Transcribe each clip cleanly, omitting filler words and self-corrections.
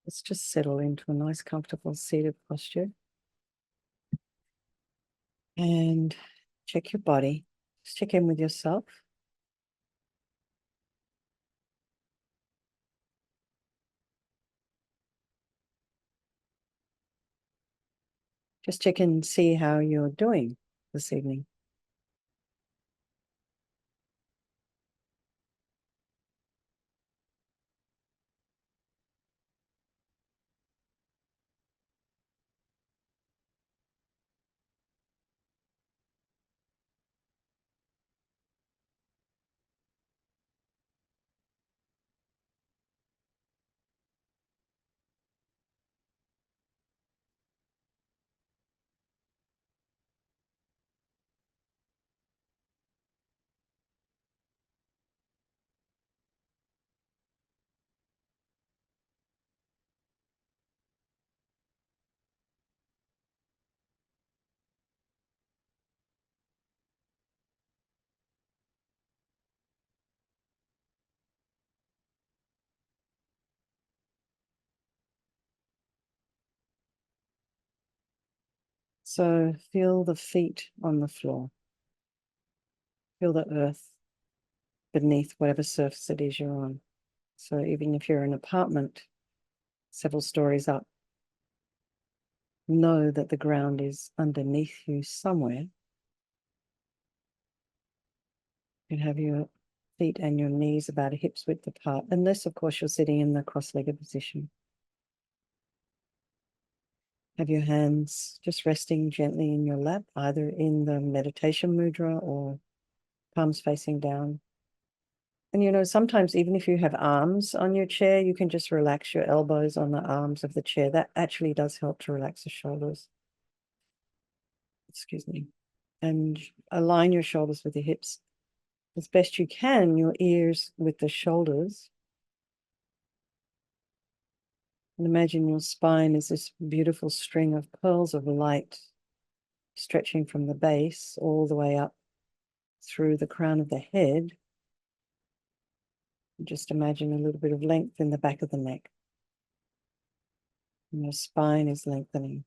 Let's just settle into a nice, comfortable seated posture. And check your body. Just check in with yourself. Just check in and see how you're doing this evening. So feel the feet on the floor. Feel the earth beneath whatever surface it is you're on. So even if you're in an apartment several stories up, know that the ground is underneath you somewhere. You can have your feet and your knees about a hip's width apart, unless, of course, you're sitting in the cross-legged position. Have your hands just resting gently in your lap, either in the meditation mudra or palms facing down. And sometimes even if you have arms on your chair, you can just relax your elbows on the arms of the chair. That actually does help to relax the shoulders. Excuse me. And align your shoulders with your hips as best you can, your ears with the shoulders. And imagine your spine is this beautiful string of pearls of light stretching from the base all the way up through the crown of the head. Just imagine a little bit of length in the back of the neck. And your spine is lengthening.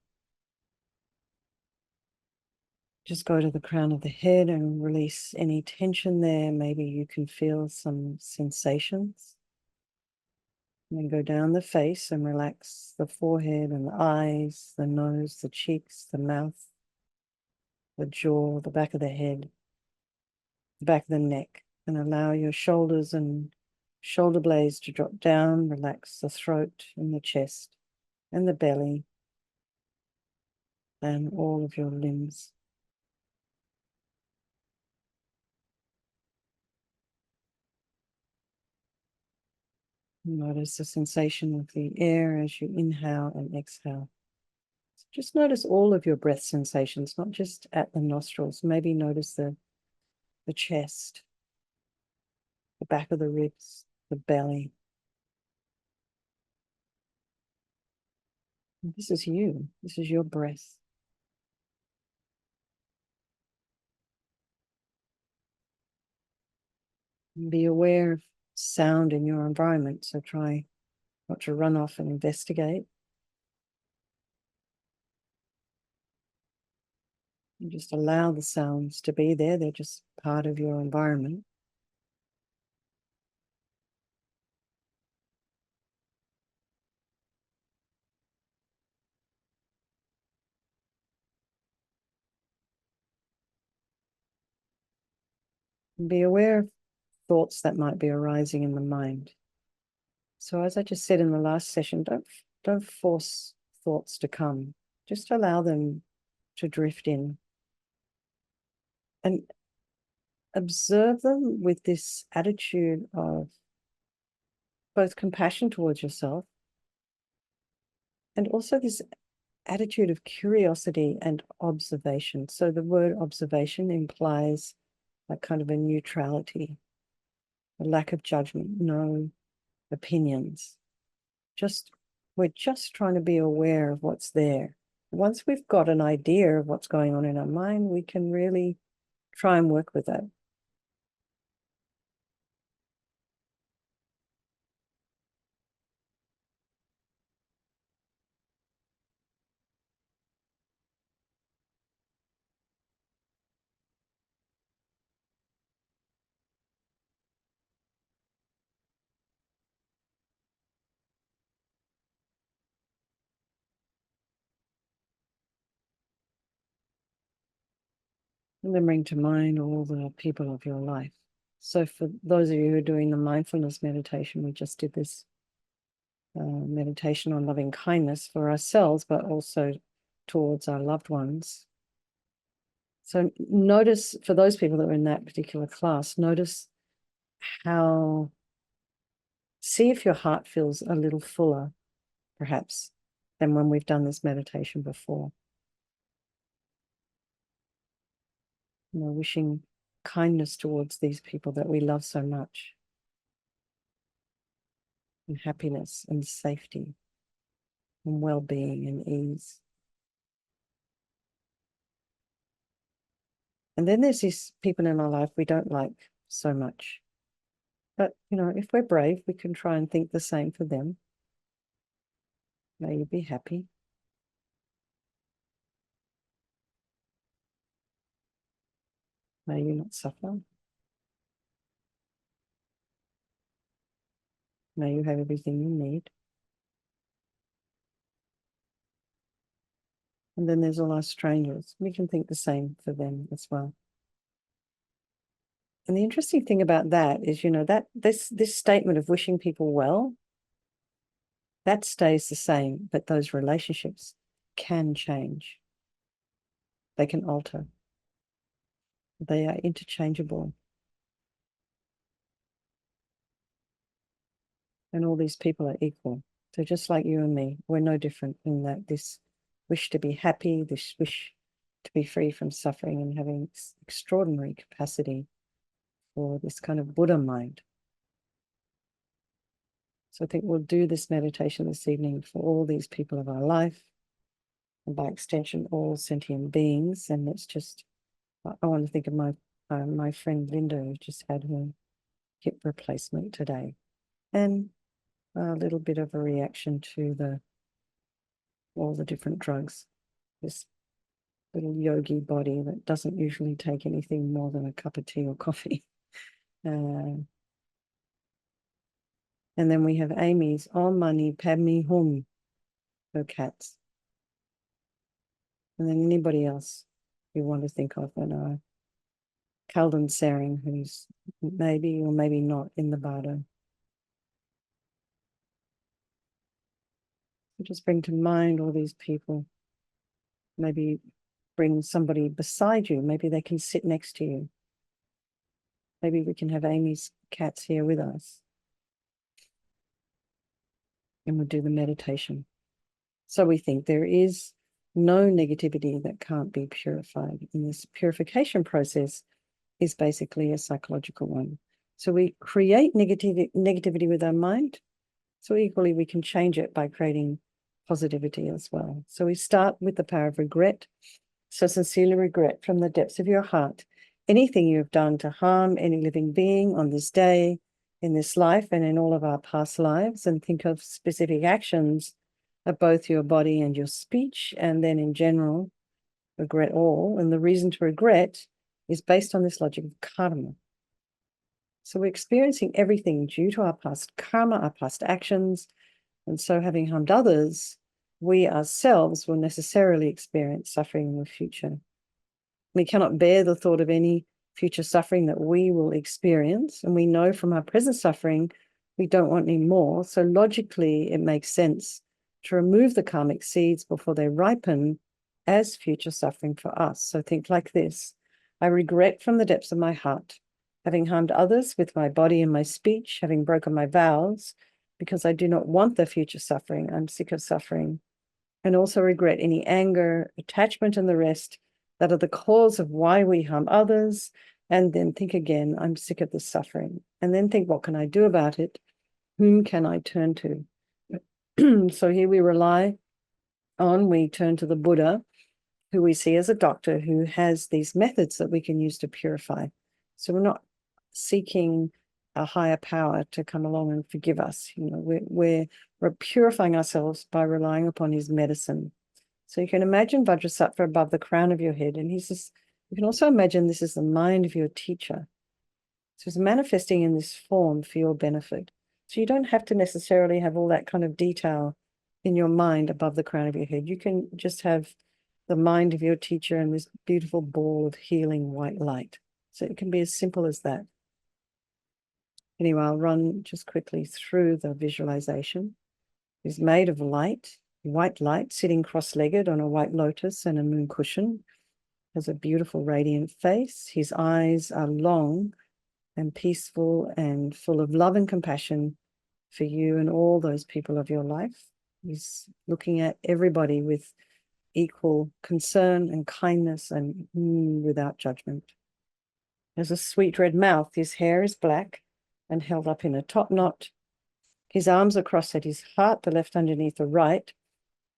Just go to the crown of the head and release any tension there. Maybe you can feel some sensations. And then go down the face and relax the forehead and the eyes, the nose, the cheeks, the mouth, the jaw, the back of the head, the back of the neck, and allow your shoulders and shoulder blades to drop down. Relax the throat and the chest and the belly and all of your limbs. Notice the sensation of the air as you inhale and exhale. So just notice all of your breath sensations, not just at the nostrils. Maybe notice the chest, the back of the ribs, the belly. This is you. This is your breath. And be aware of sound in your environment. So try not to run off and investigate. And just allow the sounds to be there. They're just part of your environment. And be aware of thoughts that might be arising in the mind. So as I just said in the last session, don't force thoughts to come. Just allow them to drift in. And observe them with this attitude of both compassion towards yourself and also this attitude of curiosity and observation. So the word observation implies a kind of a neutrality, a lack of judgment, no opinions. We're just trying to be aware of what's there. Once we've got an idea of what's going on in our mind, we can really try and work with that. And then bring to mind all the people of your life. So for those of you who are doing the mindfulness meditation, we just did this meditation on loving kindness for ourselves, but also towards our loved ones. So notice, for those people that are in that particular class, notice how, see if your heart feels a little fuller, perhaps, than when we've done this meditation before. Wishing kindness towards these people that we love so much, and happiness and safety and well-being and ease. And then there's these people in our life we don't like so much. But, if we're brave, we can try and think the same for them. May you be happy. May you not suffer. May you have everything you need. And then there's all our strangers. We can think the same for them as well. And the interesting thing about that is, that this statement of wishing people well, that stays the same, but those relationships can change. They can alter. They are interchangeable. And all these people are equal. So just like you and me, we're no different in that this wish to be happy, this wish to be free from suffering and having extraordinary capacity for this kind of Buddha mind. So I think we'll do this meditation this evening for all these people of our life, and by extension, all sentient beings. And it's just, I want to think of my friend Linda, who just had her hip replacement today, and a little bit of a reaction to all the different drugs. This little yogi body that doesn't usually take anything more than a cup of tea or coffee. And then we have Amy's Om Mani Padme Hum, her cats. And then anybody else you want to think of, and Calden Sering, who's maybe or maybe not in the bardo. Just bring to mind all these people. Maybe bring somebody beside you. Maybe they can sit next to you. Maybe we can have Amy's cats here with us. And we'll do the meditation. So we think there is no negativity that can't be purified. And this purification process is basically a psychological one. So we create negativity with our mind. So equally, we can change it by creating positivity as well. So we start with the power of regret. So sincerely regret from the depths of your heart anything you have done to harm any living being on this day, in this life, and in all of our past lives, and think of specific actions of both your body and your speech, and then in general, regret all. And the reason to regret is based on this logic of karma. So we're experiencing everything due to our past karma, our past actions, and so having harmed others, we ourselves will necessarily experience suffering in the future. We cannot bear the thought of any future suffering that we will experience, and we know from our present suffering we don't want any more. So logically, it makes sense to remove the karmic seeds before they ripen as future suffering for us. So think like this: I regret from the depths of my heart having harmed others with my body and my speech, having broken my vows, because I do not want the future suffering. I'm sick of suffering. And also regret any anger, attachment, and the rest that are the cause of why we harm others. And then think again, I'm sick of this suffering. And then think, what can I do about it? Whom can I turn to? So here we turn to the Buddha, who we see as a doctor who has these methods that we can use to purify. So we're not seeking a higher power to come along and forgive us. We're purifying ourselves by relying upon his medicine. So you can imagine Vajrasattva above the crown of your head, and you can also imagine this is the mind of your teacher. So it's manifesting in this form for your benefit. So you don't have to necessarily have all that kind of detail in your mind above the crown of your head. You can just have the mind of your teacher and this beautiful ball of healing white light. So it can be as simple as that. Anyway, I'll run just quickly through the visualization. He's made of light, white light, sitting cross-legged on a white lotus and a moon cushion. Has a beautiful radiant face. His eyes are long and peaceful and full of love and compassion for you and all those people of your life. He's looking at everybody with equal concern and kindness and without judgment. Has a sweet red mouth. His hair is black and held up in a top knot. His arms are crossed at his heart, the left underneath the right.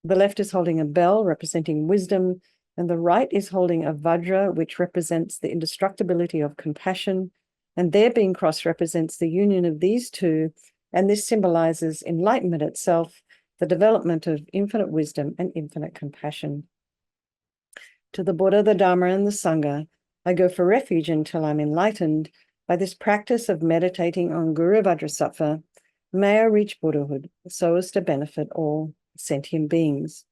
The left is holding a bell representing wisdom, and the right is holding a vajra, which represents the indestructibility of compassion. And their being crossed represents the union of these two, and this symbolizes enlightenment itself, the development of infinite wisdom and infinite compassion. To the Buddha, the Dharma, and the Sangha, I go for refuge until I'm enlightened by this practice of meditating on Guru Vajrasattva. May I reach Buddhahood so as to benefit all sentient beings.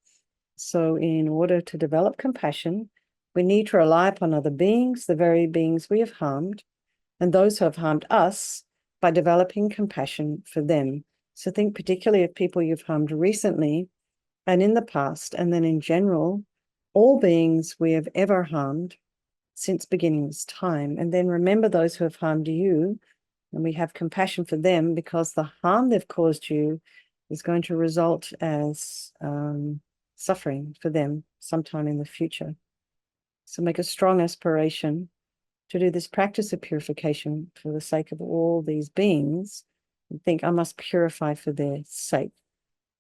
So in order to develop compassion, we need to rely upon other beings, the very beings we have harmed, and those who have harmed us, by developing compassion for them. So think particularly of people you've harmed recently and in the past, and then in general, all beings we have ever harmed since beginning's time. And then remember those who have harmed you, and we have compassion for them because the harm they've caused you is going to result as suffering for them sometime in the future. So make a strong aspiration to do this practice of purification for the sake of all these beings, and think, I must purify for their sake.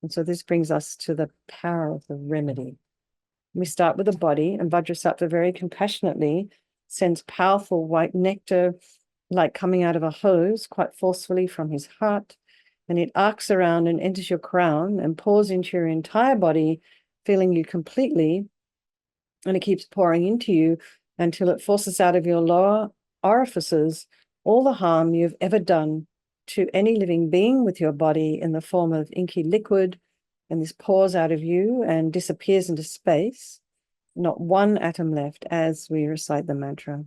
And so this brings us to the power of the remedy. We start with the body, and Vajrasattva very compassionately sends powerful white nectar, like coming out of a hose, quite forcefully from his heart, and it arcs around and enters your crown and pours into your entire body, filling you completely, and it keeps pouring into you until it forces out of your lower orifices all the harm you've ever done to any living being with your body in the form of inky liquid, and this pours out of you and disappears into space, not one atom left as we recite the mantra.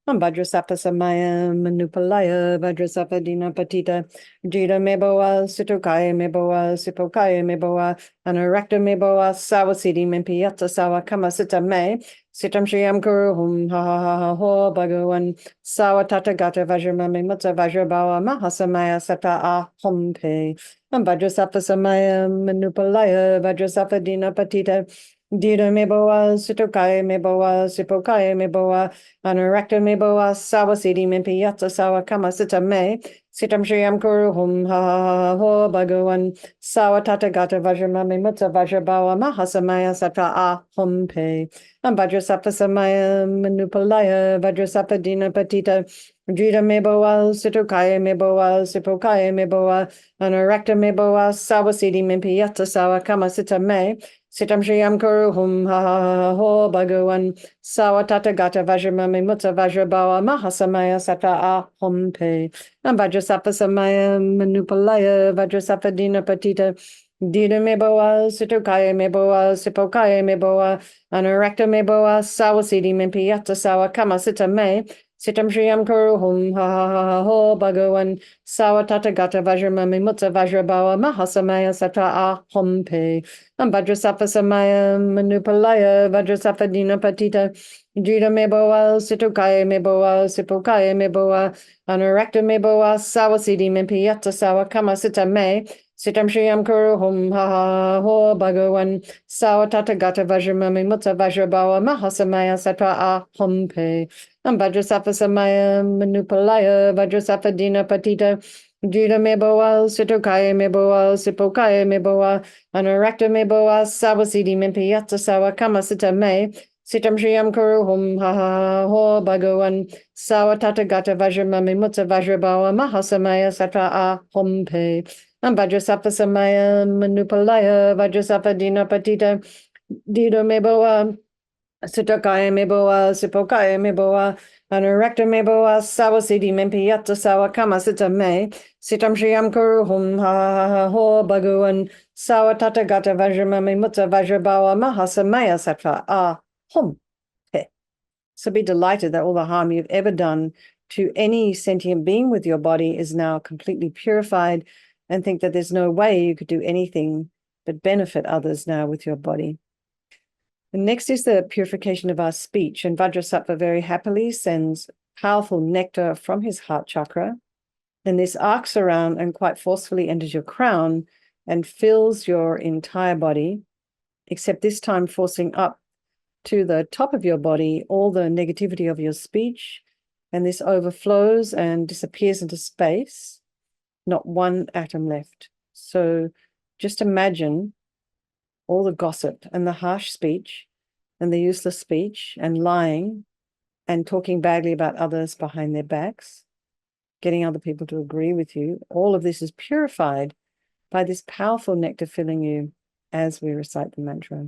Vajrasattva samaya manupalaya Vajrasattva dina patita jita meboa sitokaya meboa sipokaya meboa anarakta meboa sawasidi mempiyata sawa kamasita me sitam shriam guru hum ha ha ha ha ho bhagavan sawa tata gata vajramami mutta vajrabawa mahasamaya sata ahom pe Vajrasattva samaya manupalaya Vajrasattva dina patita Dida meboa, sitokaya meboa, sipokaya meboa, anarakta meboa, sawa sidi mimpiyata sawa kama sita me, sitam shriam kuru hum ha ha ha ho bhagavan, sawa tata gata vajramami mutta vajrabawa mahasamaya sata ahom pe. Vajrasattva samaya manupalaya, Vajrasattva dina patita, Dida meboa, sitokaya meboa, sipokaya meboa, anarakta meboa, sawa sidi mimpiyata sawa kama sita me, Sitam Shriam Kuru Hum Ha Ha Ha Ho Bhagavan Sawa Tata Gata Vajramami Mutta Vajrabawa Mahasamaya Sata Ahom Pe Vajrasattva Samaya Manupalaya Vajrasattva Dina Patita Dida Meboa Sitokaya Meboa Sipokaya Meboa Anarakta Meboa Sawa Sidi Mimpiyata Sawa Kama Sita Me Sitam Shriam Kuru Hum Ha Ha Ha Ho Bhagavan Sawa Tata Gata Vajramami Mutta Vajrabawa Mahasamaya Sata Ahom Pe Vajrasattva samaya manupalaya Vajrasattva dina patita Jita meboa sitokaya meboa sipokaya meboa anarakta meboa sawasidi mimpiyata sawa kama sita me sitam shriam kuru hum ha ha ho bhagavan sawa tata gata vajramami mutta vajrabawa mahasamaya sata ahom pe Vajrasattva samaya manupalaya Vajrasattva dina patita Jita meboa sitokaya meboa sipokaya meboa Anarakta meboa sawasidi mimpiyata sawa kama sita me sitam shriam kuru hum ha ha ho bhagavan sawa tata gata vajramami mutta vajrabawa mahasamaya sata ahom pe Vajrasattva samaya manupalaya Vajrasattva dina patita Dida meboa Sitokaya meboa, sipokaya meboa, Anurakta meboa sawasidi mempiyata sawakama sita me. Sitam shriam kuru hum ha ho baguan sawatata gata vajramami mutta vajrabawa mahasamaya sattva hum. So be delighted that all the harm you've ever done to any sentient being with your body is now completely purified, and think that there's no way you could do anything but benefit others now with your body. And next is the purification of our speech. And Vajrasattva very happily sends powerful nectar from his heart chakra. And this arcs around and quite forcefully enters your crown and fills your entire body, except this time forcing up to the top of your body all the negativity of your speech. And this overflows and disappears into space, not one atom left. So just imagine all the gossip and the harsh speech and the useless speech and lying and talking badly about others behind their backs, getting other people to agree with you. All of this is purified by this powerful nectar filling you as we recite the mantra.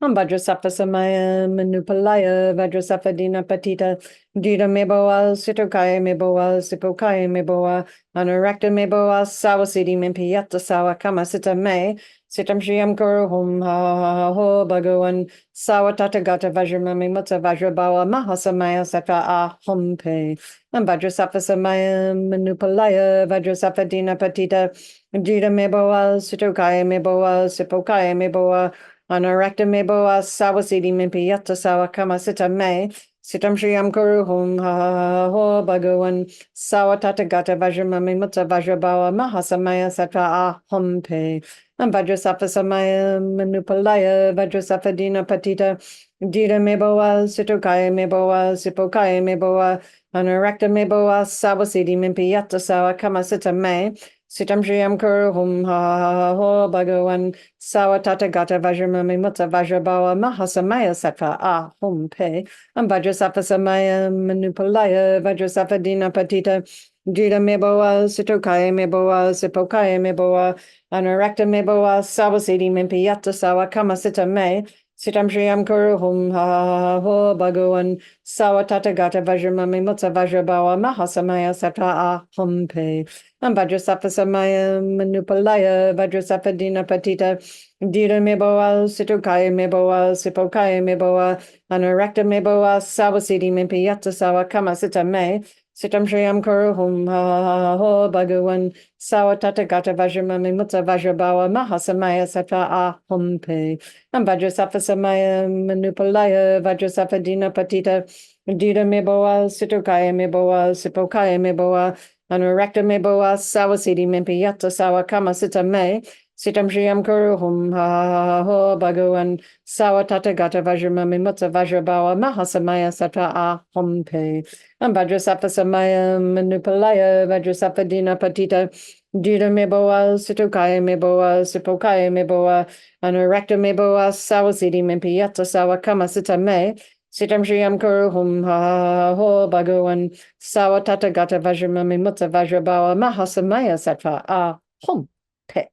Vajrasattva samaya manupalaya Vajrasattva dina patita Dita meboa sitokaya meboa sipokaya meboa Anurakta meboa sawasidi mempiyata sawa kama sita me Sitam shriam kuru hum ha ho bhagavan Sawatata gata vajramami mutta vajrabawa mahasamaya sattva hum pe Vajrasattva samaya manupalaya Vajrasattva dina patita Dita meboa sitokaya meboa sipokaya meboa Anurakta meboa sawasidi mimpiyata sawa kama sita me Sitam shriam kuru hum ha ho bhagavan Sawatata gata vajramami mutta vajrabawa mahasamaya sattva hum pe Vajrasattva samaya manupalaya Vajrasattva dina patita Dita meboa sitokaya meboa sipokaya meboa Anurakta meboa sawasidi mimpiyata sawa kama sita me Sitam shriam kuru hum ha ho bhagavan Sawatata gata vajramami mutta vajrabawa mahasamaya sattva hum pe Vajrasattva samaya manupalaya Vajrasattva dina patita Dita meboa sitokaya meboa sipokaya meboa Anurakta meboa sawasidi mimpiyata sawa kama sita me Sitam shriam kuru hum ha ho bhagavan Sawatata gata vajramami mutta vajrabawa mahasamaya sattva hum pe Vajrasattva samaya manupalaya Vajrasattva dina patita Dita meboa sitokaya meboa sipokaya meboa Anurakta meboa sawasidi mimpiyata sawa kama sita me Sitam shriam kuru hum ha ho bhagavan Sawatata gata vajramami mutta vajrabawa mahasamaya sattva hum pe Vajrasattva samaya manupalaya Vajrasattva dina patita Dita meboa sitokaya meboa sipokaya meboa Anurakta meboa sawasidi mimpiyata sawa kama sita me Sitam shriam kuru hum ha ho bhagavan Sawatata gata vajramami mutta vajrabawa mahasamaya sattva hum pe Vajrasattva samaya manupalaya Vajrasattva dina patita Dita meboa sitokaya meboa sipokaya meboa Anurakta meboa sawasidi mimpiyata sawa kama sita me Sitam shriam kuru hum ha ho bhagavan Sawatata gata vajramami mutta vajrabawa mahasamaya sattva hum pe.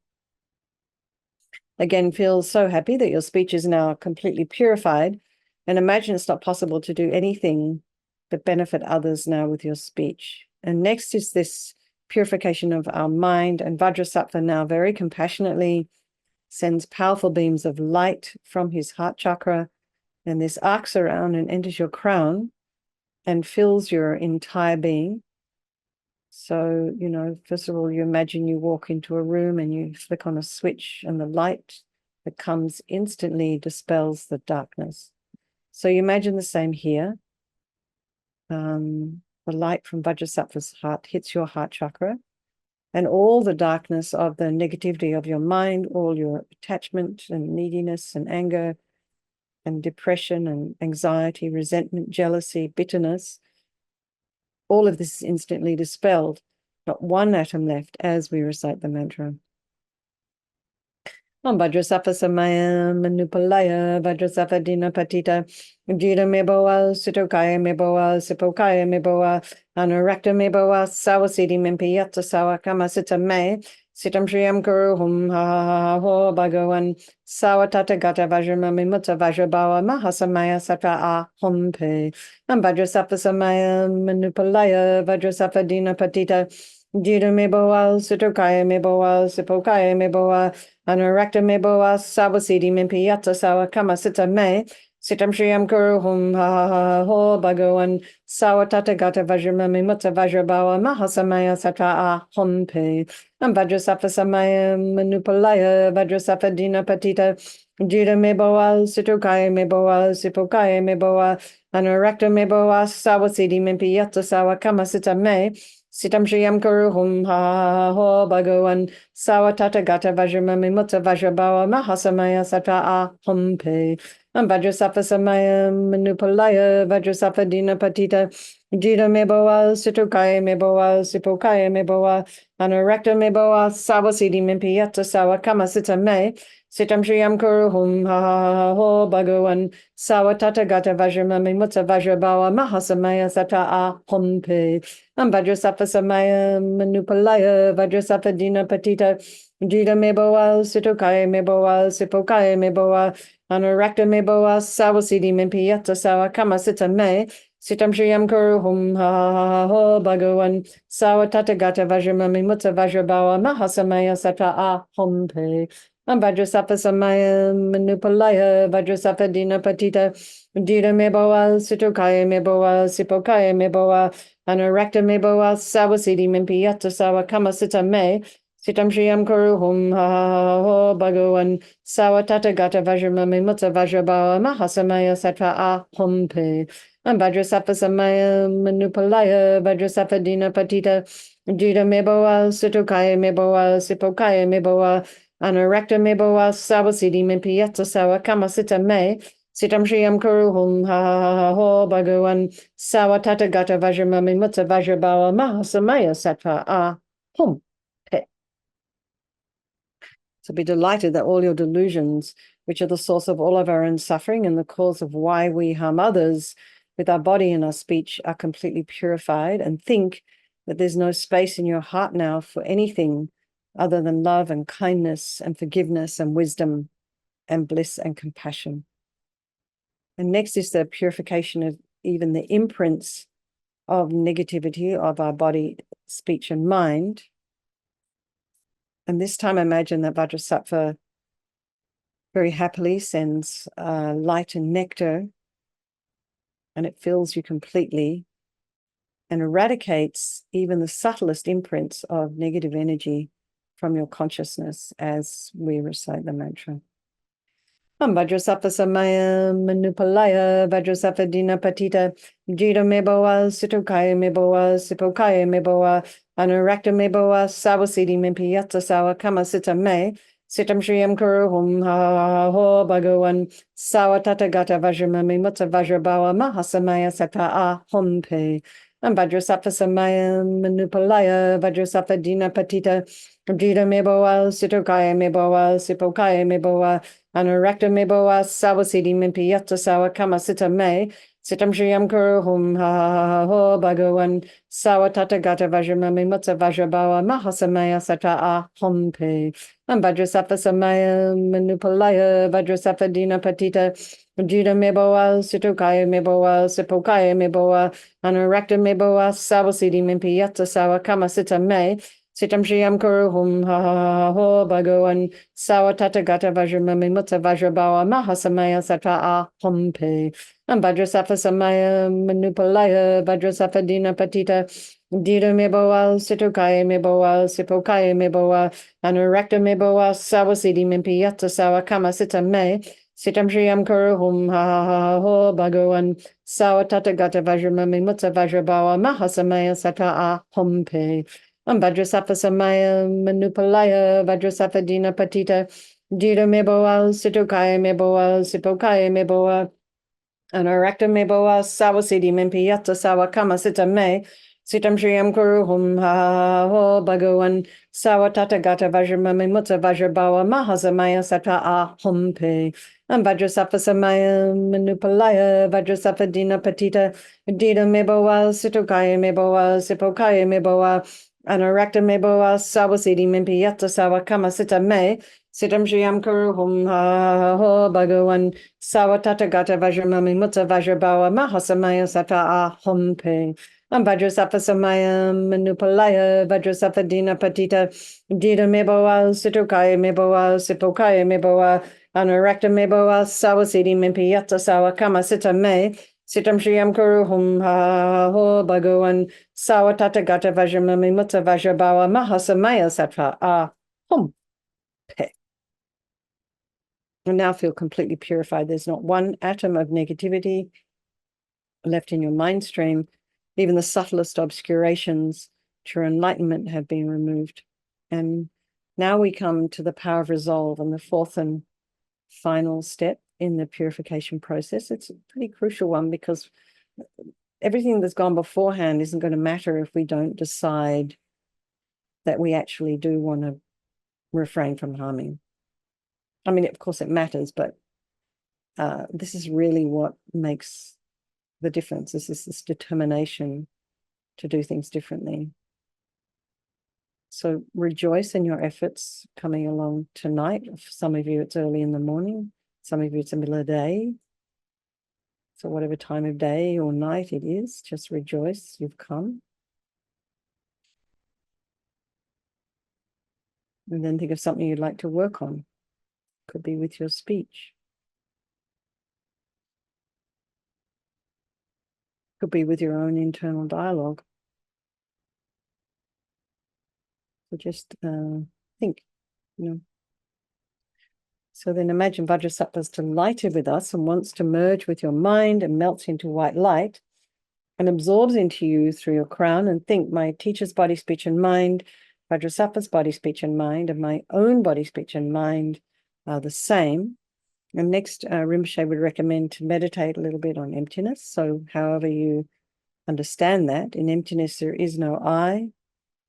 Again, feel so happy that your speech is now completely purified, and imagine it's not possible to do anything but benefit others now with your speech. And next is this purification of our mind, and Vajrasattva now very compassionately sends powerful beams of light from his heart chakra, and this arcs around and enters your crown and fills your entire being. So, first of all, you imagine you walk into a room and you flick on a switch and the light that comes instantly dispels the darkness. So you imagine the same here. The light from Vajrasattva's heart hits your heart chakra, and all the darkness of the negativity of your mind, all your attachment and neediness and anger and depression and anxiety, resentment, jealousy, bitterness, all of this is instantly dispelled. Not one atom left as we recite the mantra. Vajrasattva samaya manupalaya Vajrasattva dina patita Dita meboa sitokaya meboa sipokaya meboa Anurakta meboa sawasidi mimpiyata sawa kama sita me Sitam Shriyam Guru Hum Ha Ha Ho Bhagavan Sawatata Gata Vajramami Mutta Vajrabawa Mahasamaya Satra A Hum Pe Vajrasattva Samaya Manupalaya Vajrasattva Dina Patita Jita Meboa Sutokaya Meboa Sipokaya Meboa Anurakta Meboa Sawasidi Mimpiyata Sawa Kama Sita Me Sitam Shriyam Guru Hum Ha Ha Ho Bhagavan Sawatata Gata Vajramami Mutta Vajrabawa Mahasamaya Satra A Hum Pe Vajrasattva Samaya Manupalaya Vajrasattva Dina Patita Jita Meboa Sutokaya Meboa Sipokaya Meboa Anurakta Meboa Sawasidi Mimpiyata Sawa Kama Sita Me Sitam Shriyam Guru Hum Ha Ho Bhagavan Sawatata Gata Vajramami Mutta Vajrabawa Mahasamaya Satra A Hum Pe Vajrasattva Samaya Manupalaya Vajrasattva Dina Patita Jita Meboa Sutokaya Meboa Sipokaya Meboa Anurakta Meboa Sawasidi Mimpiyata Sawa Kama Sita Me Sitam Shriyam Guru Hum Ha Ho Bhagavan Sawatata Gata Vajramami Mutta Vajrabawa Mahasamaya Satra A Hum Pe Vajrasattva Samaya Manupalaya Vajrasattva Dina Patita Jita Meboa Sutokaya Meboa Sipokaya Meboa Anurakta Meboa Sawasidi Mimpiyata Sawa Kama Sita Me Sitam Shriyam Guru Hum Ha Ho Bhagavan Sawatata Gata Vajramami Mutta Vajrabawa Mahasamaya Satra A Hum Pe Vajrasattva Samaya Manupalaya Vajrasattva Dina Patita Jita Meboa Sutokaya Meboa Sipokaya Meboa Anurakta Meboa Sawasidi Mimpiyata Sawa Kama Sita Me Sitam Shriyam Guru Hum Ha Ho Bhagavan Sawatata Gata Vajramami Mutta Vajrabawa Mahasamaya Satra A Hum Pe Vajrasattva Samaya Manupalaya Vajrasattva Dina Patita Jita Meboa Sutokaya Meboa Sipokaya Meboa Anurakta Meboa Sawasidi Mimpiyata Sawa Kama Sita Me Sitam Shriyam Guru Hum Ha Ho Bhagavan Sawatata Gata Vajramami Mutta Vajrabawa Mahasamaya Satra A Hum Pe. So be delighted that all your delusions, which are the source of all of our own suffering and the cause of why we harm others with our body and our speech, are completely purified, and think that there's no space in your heart now for anything other than love and kindness and forgiveness and wisdom and bliss and compassion. And next is the purification of even the imprints of negativity of our body, speech, and mind. And this time, imagine that Vajrasattva very happily sends light and nectar, and it fills you completely and eradicates even the subtlest imprints of negative energy from your consciousness as we recite the mantra. Vajrasattva Samaya Manupalaya Vajrasattva Dina Patita Jita Meboa Sutokaya Meboa Sipokaya Meboa Anurakta Meboa Sawasidi Mimpiyata Sawa Kama Sita Me Sitam Shriyam Guru Hum Ha Ho Bhagavan Sawatata Gata Vajramami Mutta Vajrabawa Mahasamaya Satra A Hum Pe Vajrasattva Samaya Manupalaya Vajrasattva Dina Patita Jita Meboa Sutokaya Meboa Sipokaya Meboa Anurakta Meboa Sawasidi Mimpiyata Sawa Kama Sita Me Sitam Shriyam Guru Hum Ha Ho Bhagavan Sawatata Gata Vajramami Mutta Vajrabawa Mahasamaya Satra A Hum Pe Vajrasattva Samaya Manupalaya Vajrasattva Dina Patita Jita Meboa Sutokaya Meboa Sipokaya Meboa Anurakta Meboa Sawasidi Mimpiyata Sawa Kama Sita Me Sitam Shriyam Guru Hum Ha Ho Bhagavan Sawatata Gata Vajramami Mutta Vajrabawa Mahasamaya Satra A Hum Pe Vajrasattva Samaya Manupalaya Vajrasattva Dina Patita Jita Meboa Sutokaya Meboa Sipokaya Meboa Anurakta Meboa Sawasidi Mimpiyata Sawa Kama Sita Me Sitam Shriyam Guru Hum Ha Ho Bhagavan Sawatata Gata Vajramami Mutta Vajrabawa Mahasamaya Satra A Hum Pe Vajrasattva Samaya Manupalaya Vajrasattva Dina Patita Jita Meboa Sutokaya Meboa Sipokaya Meboa Anurakta Meboa Sawasidi Mimpiyata Sawa Kama Sita Me Sitam Shriyam Guru Hum Ha Ho Bhagavan Sawatata Gata Vajramami Mutta Vajrabawa Mahasamaya Satra A Hum Pe Vajrasattva Samaya Manupalaya Vajrasattva Dina Patita Jita Meboa Sutokaya Meboa Sipokaya Meboa Anarakta meboa sawa sidi mimpi yatta sawa kama sita me. Sitam Shriyam Kuru Hum Ha Ho Bhagawan Sawa Tata Gata Vajramami Mutta Vajrabawa Mahasamaya Sata Ahum Pe Vajrasafa Samaya Manupalaya Vajrasafa Dina Patita Dita Meboa Situkaya Meboa Sipokaya Meboa Anarakta Meboa Sawa Sidi Mimpi Yatta Sawa Kama Sita Me Sitam Shriyam Kuru Hum Ha Ho Bhagawan Sawa Tata Gata Vajramami Mutta Vajrabawa Mahasamaya Sata Ahum Pe. And now feel completely purified. There's not one atom of negativity left in your mind stream. Even the subtlest obscurations to your enlightenment have been removed. And now we come to the power of resolve and the fourth and final step in the purification process. It's a pretty crucial one because everything that's gone beforehand isn't going to matter if we don't decide that we actually do want to refrain from harming. I mean, of course it matters, but this is really what makes the difference. This is this determination to do things differently. So rejoice in your efforts coming along tonight. For some of you, it's early in the morning. Some of you, it's the middle of the day. So whatever time of day or night it is, just rejoice you've come. And then think of something you'd like to work on. Could be with your speech. Could be with your own internal dialogue. So just think, So then imagine Vajrasattva's delighted with us and wants to merge with your mind and melts into white light and absorbs into you through your crown. And think, my teacher's body, speech, and mind, Vajrasattva's body, speech, and mind, and my own body, speech, and mind are the same. And next, Rinpoche would recommend to meditate a little bit on emptiness. So however you understand that, in emptiness, there is no I,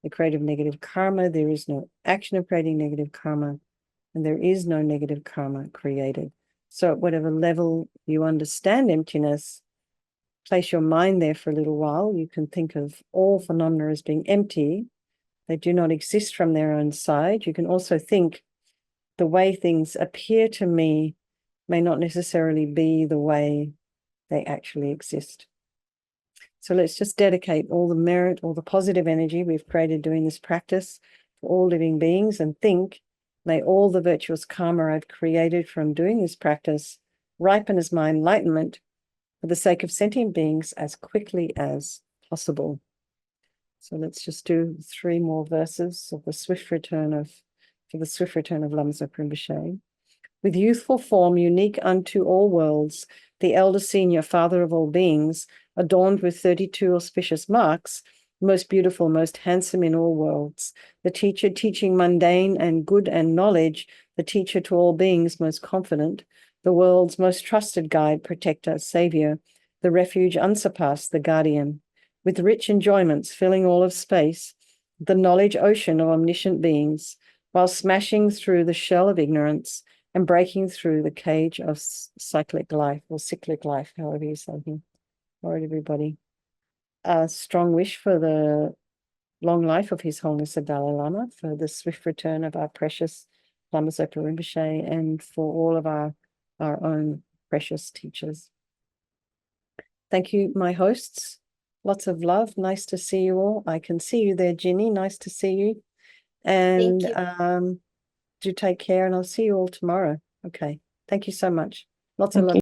the creative negative karma. There is no action of creating negative karma. And there is no negative karma created. So at whatever level you understand emptiness, place your mind there for a little while. You can think of all phenomena as being empty. They do not exist from their own side. You can also think the way things appear to me may not necessarily be the way they actually exist. So let's just dedicate all the merit, all the positive energy we've created doing this practice for all living beings and think, may all the virtuous karma I've created from doing this practice ripen as my enlightenment for the sake of sentient beings as quickly as possible. So let's just do 3 more verses of the swift return of Lama Zopa Rinpoche. With youthful form unique unto all worlds, the elder senior father of all beings, adorned with 32 auspicious marks, most beautiful, most handsome in all worlds, the teacher teaching mundane and good and knowledge, the teacher to all beings most confident, the world's most trusted guide, protector, savior, the refuge unsurpassed, the guardian, with rich enjoyments filling all of space, the knowledge ocean of omniscient beings, while smashing through the shell of ignorance and breaking through the cage of cyclic life, or cyclic life, however you say here. All right, everybody. A strong wish for the long life of His Holiness the Dalai Lama, for the swift return of our precious Lama Zopa Rinpoche, and for all of our own precious teachers. Thank you, my hosts. Lots of love. Nice to see you all. I can see you there, Ginny. Nice to see you. And do take care, and I'll see you all tomorrow. Okay. Thank you so much. Lots of love.